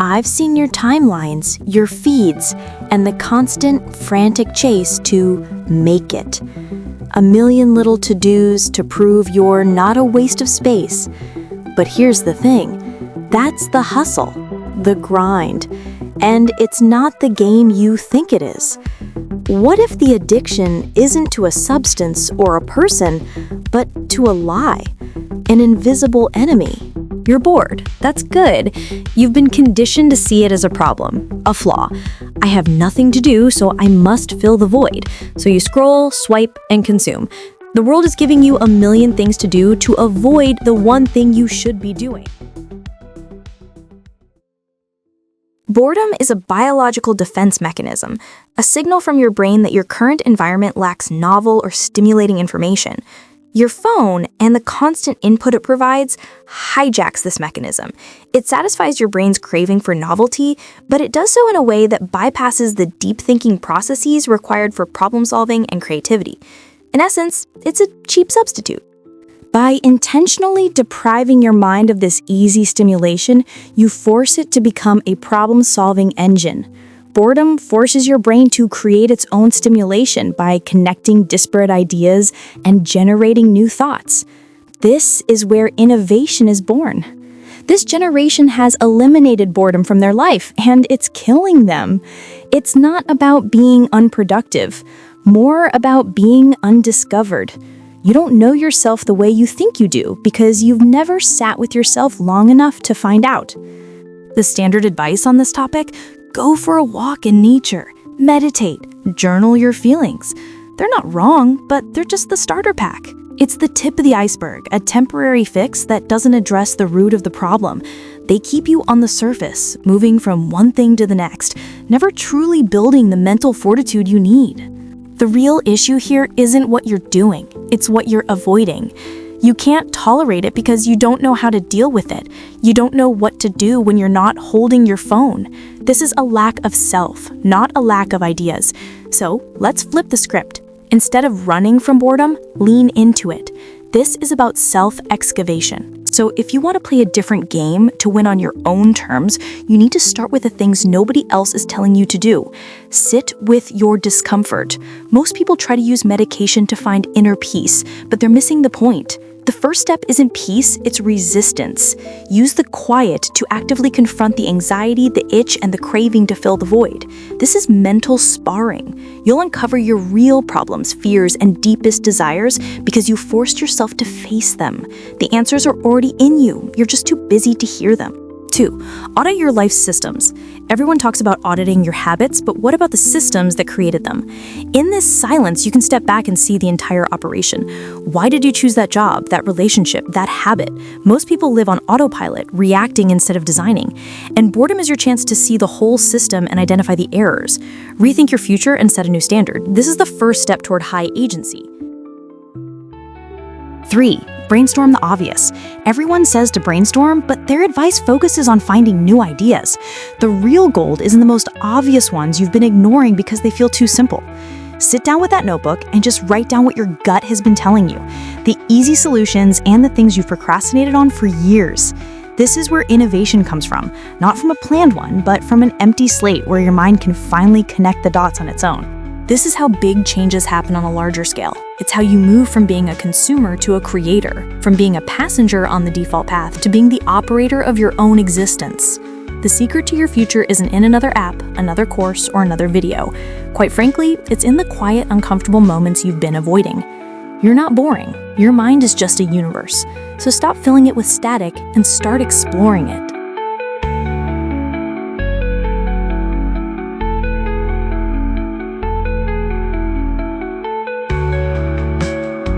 I've seen your timelines, your feeds, and the constant, frantic chase to make it. A million little to-dos to prove you're not a waste of space. But here's the thing, that's the hustle, the grind, and it's not the game you think it is. What if the addiction isn't to a substance or a person, but to a lie, an invisible enemy? You're bored. That's good. You've been conditioned to see it as a problem, a flaw. I have nothing to do, so I must fill the void. So you scroll, swipe, and consume. The world is giving you a million things to do to avoid the one thing you should be doing. Boredom is a biological defense mechanism, a signal from your brain that your current environment lacks novel or stimulating information. Your phone and the constant input it provides hijacks this mechanism. It satisfies your brain's craving for novelty, but it does so in a way that bypasses the deep thinking processes required for problem solving and creativity. In essence, it's a cheap substitute. By intentionally depriving your mind of this easy stimulation, you force it to become a problem-solving engine. Boredom forces your brain to create its own stimulation by connecting disparate ideas and generating new thoughts. This is where innovation is born. This generation has eliminated boredom from their life, and it's killing them. It's not about being unproductive, more about being undiscovered. You don't know yourself the way you think you do because you've never sat with yourself long enough to find out. The standard advice on this topic? Go for a walk in nature, meditate, journal your feelings. They're not wrong, but they're just the starter pack. It's the tip of the iceberg, a temporary fix that doesn't address the root of the problem. They keep you on the surface, moving from one thing to the next, never truly building the mental fortitude you need. The real issue here isn't what you're doing, it's what you're avoiding. You can't tolerate it because you don't know how to deal with it. You don't know what to do when you're not holding your phone. This is a lack of self, not a lack of ideas. So let's flip the script. Instead of running from boredom, lean into it. This is about self-excavation. So if you want to play a different game to win on your own terms, you need to start with the things nobody else is telling you to do. Sit with your discomfort. Most people try to use medication to find inner peace, but they're missing the point. The first step isn't peace, it's resistance. Use the quiet to actively confront the anxiety, the itch, and the craving to fill the void. This is mental sparring. You'll uncover your real problems, fears, and deepest desires because you forced yourself to face them. The answers are already in you. You're just too busy to hear them. 2. Audit your life systems. Everyone talks about auditing your habits, but what about the systems that created them? In this silence, you can step back and see the entire operation. Why did you choose that job, that relationship, that habit? Most people live on autopilot, reacting instead of designing. And boredom is your chance to see the whole system and identify the errors. Rethink your future and set a new standard. This is the first step toward high agency. 3. Brainstorm the obvious. Everyone says to brainstorm, but their advice focuses on finding new ideas. The real gold is in the most obvious ones you've been ignoring because they feel too simple. Sit down with that notebook and just write down what your gut has been telling you, the easy solutions and the things you've procrastinated on for years. This is where innovation comes from, not from a planned one, but from an empty slate where your mind can finally connect the dots on its own. This is how big changes happen on a larger scale. It's how you move from being a consumer to a creator, from being a passenger on the default path to being the operator of your own existence. The secret to your future isn't in another app, another course, or another video. Quite frankly, it's in the quiet, uncomfortable moments you've been avoiding. You're not boring. Your mind is just a universe. So stop filling it with static and start exploring it.